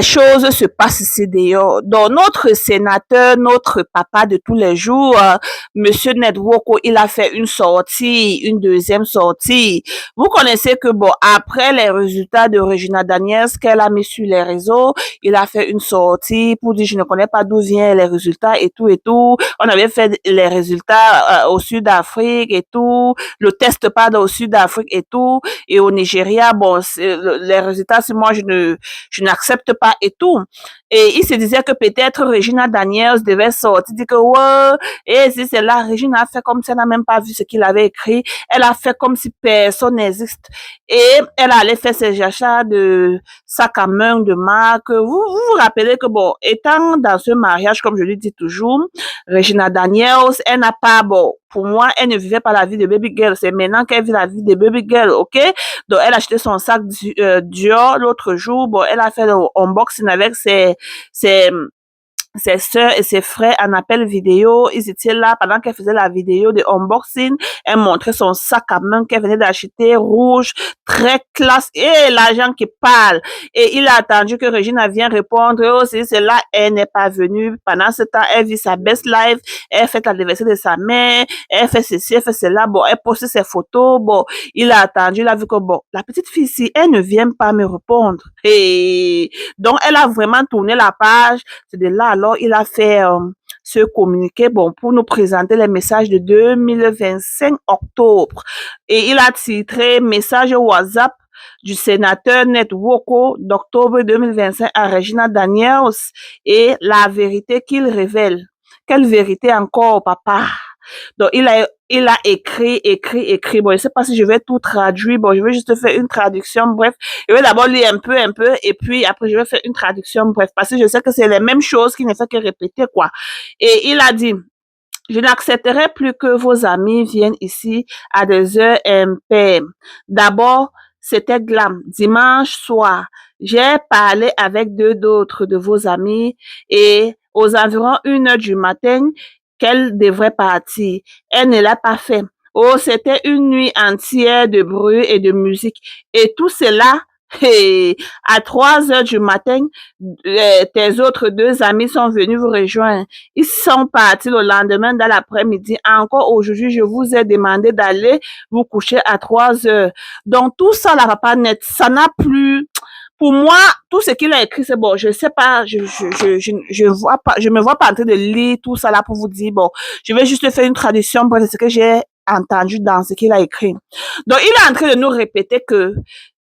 les choses se passent ici dehors. Donc, notre sénateur, notre papa de tous les jours, Monsieur Nedwoko, il a fait une sortie, une deuxième sortie. Vous connaissez que, bon, après les résultats de Regina Daniels qu'elle a mis sur les réseaux, il a fait une sortie pour dire, je ne connais pas d'où viennent les résultats et tout et tout. On avait fait les résultats au Sud-Afrique et tout, le test pardon, au Sud-Afrique et tout, et au Nigeria, bon, les résultats, si moi je n'accepte pas et tout. Et il se disait que peut-être Regina Daniels devait sortir, dire que ouais, et si c'est là, Regina a fait comme si elle n'a même pas vu ce qu'il avait écrit. Elle a fait comme si personne n'existe. Et elle allait faire ses achats de sac à main, de marque. Vous rappelez que bon, étant dans ce mariage, comme je le dis toujours, Regina Daniels, elle n'a pas, bon, pour moi, elle ne vivait pas la vie de baby girl. C'est maintenant qu'elle vit la vie de baby girl, ok? Donc, elle a acheté son sac Dior l'autre jour. Bon, elle a fait le unboxing avec ses sœurs et ses frères en appel vidéo. Ils étaient là pendant qu'elle faisait la vidéo de unboxing. Elle montrait son sac à main qu'elle venait d'acheter, rouge, très classe. Et l'agent qui parle. Et il a attendu que Regina vienne répondre. Oh, c'est là, elle n'est pas venue. Pendant ce temps, elle vit sa best life. Elle fait l'anniversaire de sa mère. Elle fait ceci, elle fait cela. Bon, elle poste ses photos. Bon, il a attendu. Il a vu que bon, la petite fille, si elle ne vient pas me répondre. Et donc, elle a vraiment tourné la page. C'est de là, alors, il a fait ce communiqué, bon, pour nous présenter les messages de 2025 octobre. Et il a titré message WhatsApp du sénateur Netwoko d'octobre 2025 à Regina Daniels et la vérité qu'il révèle. Quelle vérité encore, papa? Donc, il a écrit. Bon, je sais pas si je vais tout traduire. Bon, je vais juste faire une traduction. Bref, je vais d'abord lire un peu, et puis après, je vais faire une traduction. Bref, parce que je sais que c'est les mêmes choses qui ne fait que répéter, quoi. Et il a dit, je n'accepterai plus que vos amis viennent ici à des heures impaires. D'abord, c'était glam. Dimanche soir, j'ai parlé avec deux d'autres de vos amis et aux environs 1 heure du matin, qu'elle devrait partir. Elle ne l'a pas fait. Oh, c'était une nuit entière de bruit et de musique. Et tout cela, et à 3 heures du matin, tes autres deux amis sont venus vous rejoindre. Ils sont partis le lendemain dans l'après-midi. Encore aujourd'hui, je vous ai demandé d'aller vous coucher à 3 heures. Donc, tout ça, là, papa net, ça n'a plus, pour moi, tout ce qu'il a écrit, c'est bon. Je sais pas, je vois pas, je me vois pas en train de lire tout ça là pour vous dire, bon, je vais juste faire une traduction pour ce que j'ai entendu dans ce qu'il a écrit. Donc, il est en train de nous répéter que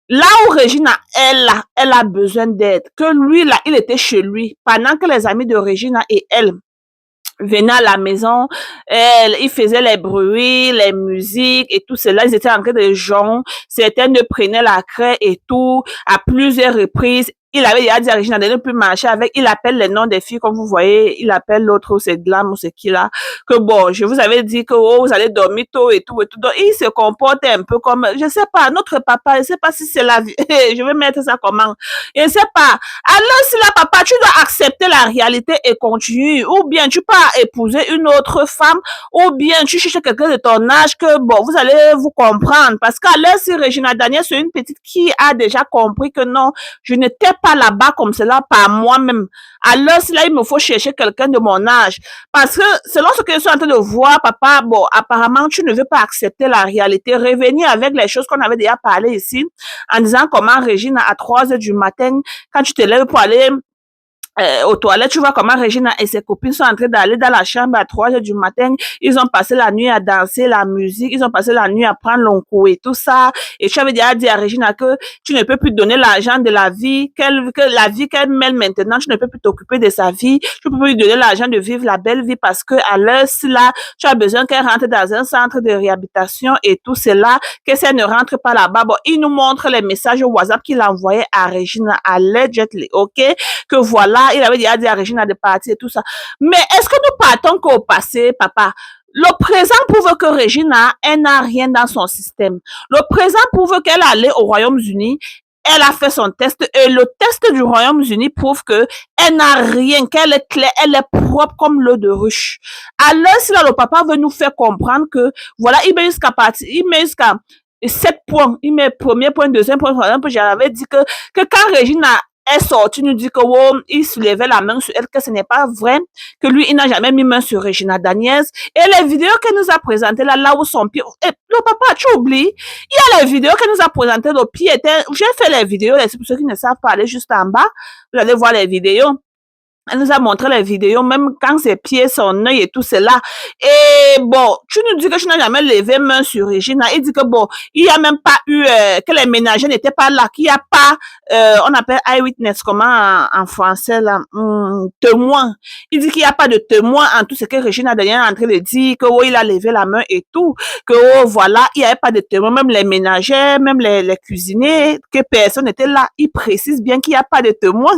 là où Regina, elle a besoin d'aide, que lui, là, il était chez lui, pendant que les amis de Regina et elle venaient à la maison, ils faisaient les bruits, les musiques et tout cela, ils étaient en train de jouer, certains ne prenaient la craie et tout, à plusieurs reprises. Il avait déjà dit à Regina de ne plus marcher avec, il appelle les noms des filles, comme vous voyez, il appelle l'autre, c'est Glam ou c'est qui là, que bon, je vous avais dit que oh, vous allez dormir tôt et tout et tout. Donc, il se comporte un peu comme, je sais pas, notre papa, je sais pas si c'est la vie, je vais mettre ça comment, je sais pas. Alors, si là, papa, tu dois accepter la réalité et continuer, ou bien tu peux épouser une autre femme, ou bien tu cherches quelqu'un de ton âge que, bon, vous allez vous comprendre. Parce qu'à l'heure, si Regina Daniel, c'est une petite qui a déjà compris que non, je n'étais pas là-bas comme cela par moi-même. Alors, si là, il me faut chercher quelqu'un de mon âge. Parce que, selon ce que je suis en train de voir, papa, bon, apparemment, tu ne veux pas accepter la réalité. Revenir avec les choses qu'on avait déjà parlé ici, en disant comment Regina, à 3 heures du matin, quand tu te lèves pour aller aux toilettes, tu vois comment Regina et ses copines sont en train d'aller dans la chambre à 3 heures du matin. Ils ont passé la nuit à danser la musique. Ils ont passé la nuit à prendre l'onco et tout ça. Et tu avais déjà dit à Regina que tu ne peux plus donner l'argent de la vie, que la vie qu'elle mène maintenant, tu ne peux plus t'occuper de sa vie. Tu peux plus lui donner l'argent de vivre la belle vie parce que à l'heure là, tu as besoin qu'elle rentre dans un centre de réhabilitation et tout cela, que si elle ne rentre pas là-bas. Bon, il nous montre les messages au WhatsApp qu'il envoyait à Regina allegedly, ok? Que voilà, il avait déjà dit à Regina de partir et tout ça. Mais est-ce que nous partons qu'au passé, papa? Le présent prouve que Regina, elle n'a rien dans son système. Le présent prouve qu'elle est allée au Royaume-Uni, elle a fait son test et le test du Royaume-Uni prouve que elle n'a rien, qu'elle est claire, elle est propre comme l'eau de ruche. Alors, si là, le papa veut nous faire comprendre que, voilà, il met jusqu'à partir, il met jusqu'à 7 points. Il met premier point, deuxième point, troisième point. J'avais dit que quand Regina est sorti nous dit que oh, il soulevait la main sur elle, que ce n'est pas vrai, que lui, il n'a jamais mis main sur Regina Daniels. Et les vidéos qu'elle nous a présentées là où son pied, et le papa, tu oublies, il y a les vidéos qu'elle nous a présentées, le pied était, j'ai fait les vidéos, c'est pour ceux qui ne savent pas aller juste en bas, vous allez voir les vidéos. Elle nous a montré les vidéos, même quand ses pieds, son œil et tout cela. Et bon, tu nous dis que tu n'as jamais levé main sur Regina. Il dit que bon, il n'y a même pas eu, que les ménagers n'étaient pas là, qu'il n'y a pas, on appelle eyewitness, comment en français là, témoin. Il dit qu'il n'y a pas de témoin en tout ce que Regina Daniel est en train de dire, que oh, il a levé la main et tout, que oh, voilà, il n'y avait pas de témoin, même les ménagers, même les cuisiniers, que personne n'était là. Il précise bien qu'il n'y a pas de témoin.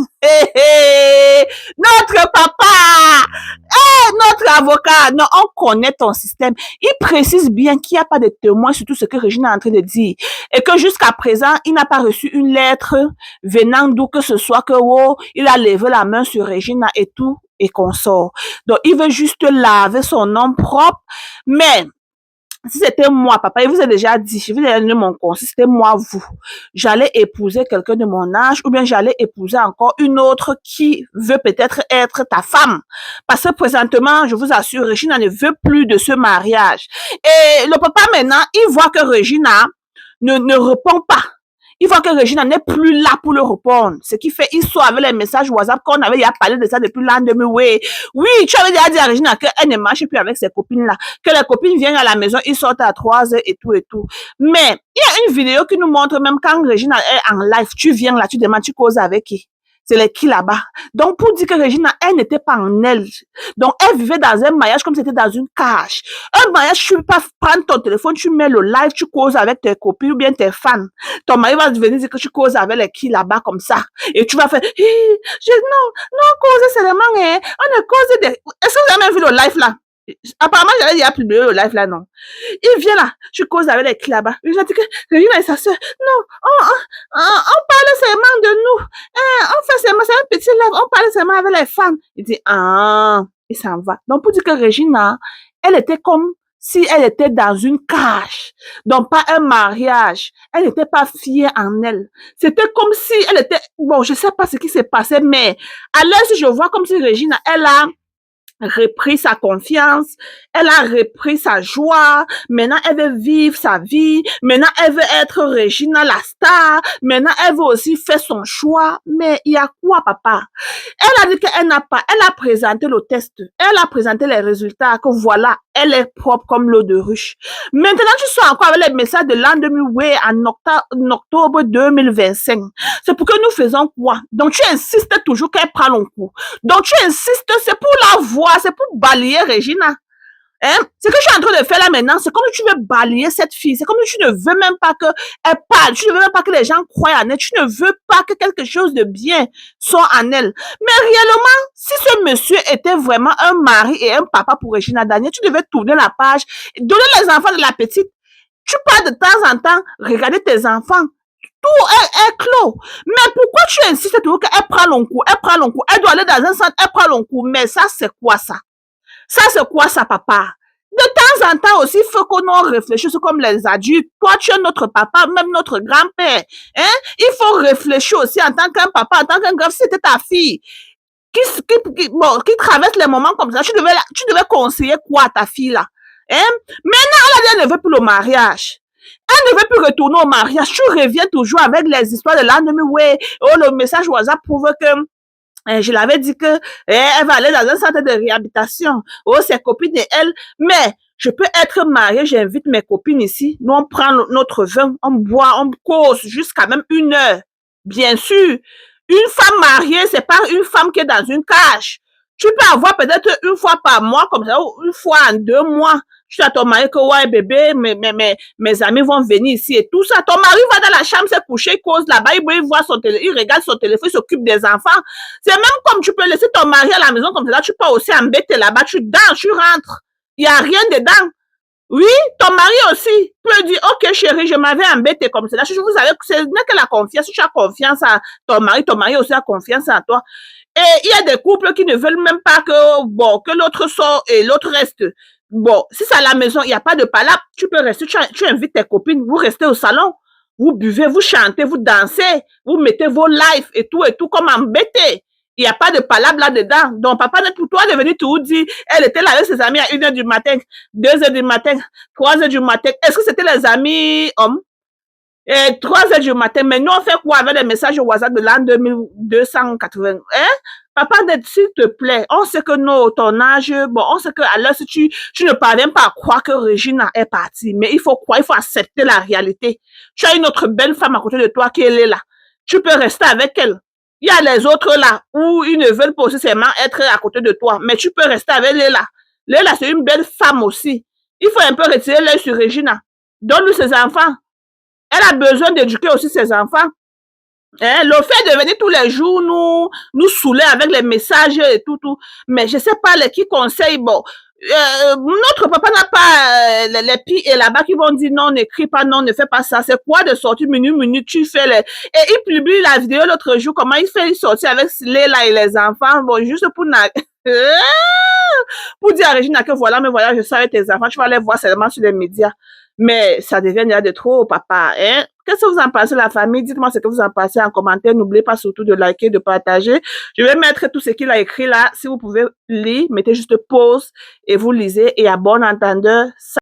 Notre papa, notre avocat, non, on connaît ton système. Il précise bien qu'il n'y a pas de témoin sur tout ce que Regina est en train de dire. Et que jusqu'à présent, il n'a pas reçu une lettre venant d'où que ce soit que, oh, il a levé la main sur Regina et tout, et qu'on sort. Donc, il veut juste laver son nom propre. Mais, si c'était moi, papa, il vous a déjà dit, je vous ai donné mon conseil, c'était moi, vous, j'allais épouser quelqu'un de mon âge ou bien j'allais épouser encore une autre qui veut peut-être être ta femme. Parce que présentement, je vous assure, Regina ne veut plus de ce mariage. Et le papa maintenant, il voit que Regina ne répond pas. Il voit que Regina n'est plus là pour le répondre. Ce qui fait, il sort avec les messages WhatsApp qu'on avait déjà parlé de ça depuis l'an 2000. Oui, tu avais déjà dit à Regina qu'elle ne marche plus avec ses copines-là. Que les copines viennent à la maison, ils sortent à 3 heures et tout et tout. Mais, il y a une vidéo qui nous montre même quand Regina est en live, tu viens là, tu demandes, tu causes avec qui? C'est les qui là-bas. Donc, pour dire que Regina, elle n'était pas en elle. Donc, elle vivait dans un mariage comme si c'était dans une cage. Un mariage, tu ne peux pas prendre ton téléphone, tu mets le live, tu causes avec tes copines ou bien tes fans. Ton mari va venir dire que tu causes avec les qui là-bas comme ça. Et tu vas faire, non, causer seulement, hein. On ne cause des... Est-ce que vous avez même vu le live là? Apparemment, j'avais déjà publié le live là, non. Il vient là, je cause avec les qui là-bas. Il a dit que Regina et sa soeur, non, on parle seulement de nous. On fait seulement, c'est un petit live, on parle seulement avec les fans. Il dit, il s'en va. Donc, pour dire que Regina, elle était comme si elle était dans une cage, donc pas un mariage. Elle n'était pas fière en elle. C'était comme si elle était, bon, je sais pas ce qui s'est passé, mais à l'heure, si je vois comme si Regina, elle a repris sa confiance, elle a repris sa joie, maintenant elle veut vivre sa vie, maintenant elle veut être Regina la star, maintenant elle veut aussi faire son choix, mais il y a quoi papa? Elle a dit qu'elle n'a pas, elle a présenté le test, elle a présenté les résultats, que voilà, elle est propre comme l'eau de ruche. Maintenant tu sois encore avec les messages de l'an 2000, oui, en octobre 2025. C'est pour que nous faisons quoi? Donc tu insistes toujours qu'elle prend le coup. Donc tu insistes, c'est pour la voir, c'est pour balayer Regina. Hein? Ce que je suis en train de faire là maintenant, c'est comme si tu veux balayer cette fille. C'est comme si tu ne veux même pas qu'elle parle. Tu ne veux même pas que les gens croient en elle. Tu ne veux pas que quelque chose de bien soit en elle. Mais réellement, si ce monsieur était vraiment un mari et un papa pour Regina Daniel, tu devais tourner la page, donner les enfants de la petite. Tu pars de temps en temps regarder tes enfants. Tout est clos. Mais pourquoi tu insistes toujours qu'elle prend le coup? Elle prend le coup. Elle doit aller dans un centre, elle prend le coup. Mais ça, c'est quoi ça? Ça, c'est quoi ça, papa? De temps en temps aussi, il faut qu'on réfléchisse comme les adultes. Toi, tu es notre papa, même notre grand-père. Hein? Il faut réfléchir aussi en tant qu'un papa, en tant qu'un grand-père. Si c'était ta fille qui traverse les moments comme ça, tu devais conseiller quoi à ta fille là? Hein? Maintenant, elle ne veut plus le mariage. Elle ne veut plus retourner au mariage. Tu reviens toujours avec les histoires de l'an 2000. Ouais, oh, le message WhatsApp prouve que je l'avais dit que elle va aller dans un centre de réhabilitation. Oh, ses copines et elle. Mais je peux être mariée, j'invite mes copines ici. Nous, on prend notre vin, on boit, on cause jusqu'à même 1 heure. Bien sûr, une femme mariée, c'est pas une femme qui est dans une cage. Tu peux avoir peut-être une fois par mois, comme ça, ou une fois en 2 mois. Tu as ton mari que, ouais, bébé, mes amis vont venir ici et tout ça. Ton mari va dans la chambre se coucher, il cause là-bas, il voit son téléphone, il regarde son téléphone, il s'occupe des enfants. C'est même comme tu peux laisser ton mari à la maison comme ça, tu peux aussi embêter là-bas, tu danses, tu rentres. Il n'y a rien dedans. Oui, ton mari aussi peut dire, ok chérie, je m'avais embêté comme ça. Vous savez, ce n'est que la confiance. Si tu as confiance à ton mari aussi a confiance en toi. Et il y a des couples qui ne veulent même pas que l'autre sort et l'autre reste. Bon, si c'est à la maison, il n'y a pas de palabre, tu peux rester, tu invites tes copines, vous restez au salon. Vous buvez, vous chantez, vous dansez, vous mettez vos lives et tout, comme embêté. Il n'y a pas de palabre là-dedans. Donc, papa net pour toi de venir tout dire, elle était là avec ses amis à 1h du matin, 2h du matin, 3h du matin. Est-ce que c'était les amis hommes? Et 3h du matin, mais nous on fait quoi avec les messages au WhatsApp de l'an 2280? Hein? Papa, s'il te plaît, on sait que ton âge, bon, on sait que à l'heure, si tu ne parviens pas à croire que Regina est partie, mais il faut croire, il faut accepter la réalité. Tu as une autre belle femme à côté de toi qui est là. Tu peux rester avec elle. Il y a les autres là où ils ne veulent pas aussi seulement être à côté de toi, mais tu peux rester avec Léla. Léla, c'est une belle femme aussi. Il faut un peu retirer l'œil sur Regina. Donne-lui ses enfants. Elle a besoin d'éduquer aussi ses enfants. Hein, le fait de venir tous les jours nous saouler avec les messages et tout. Mais je sais pas les qui conseillent. Bon, notre papa n'a pas les pieds là-bas qui vont dire non, n'écris pas, non, ne fais pas ça. C'est quoi de sortir minute, tu fais les... Et il publie la vidéo l'autre jour, comment il fait une sortie avec Léla et les enfants. Bon, juste pour dire à Regina que voilà, mais voilà, je suis avec tes enfants, tu vas les voir seulement sur les médias. Mais ça devient déjà de trop, papa. Hein? Qu'est-ce que vous en pensez, la famille? Dites-moi ce que vous en pensez en commentaire. N'oubliez pas surtout de liker, de partager. Je vais mettre tout ce qu'il a écrit là. Si vous pouvez lire, mettez juste pause et vous lisez. Et à bon entendeur,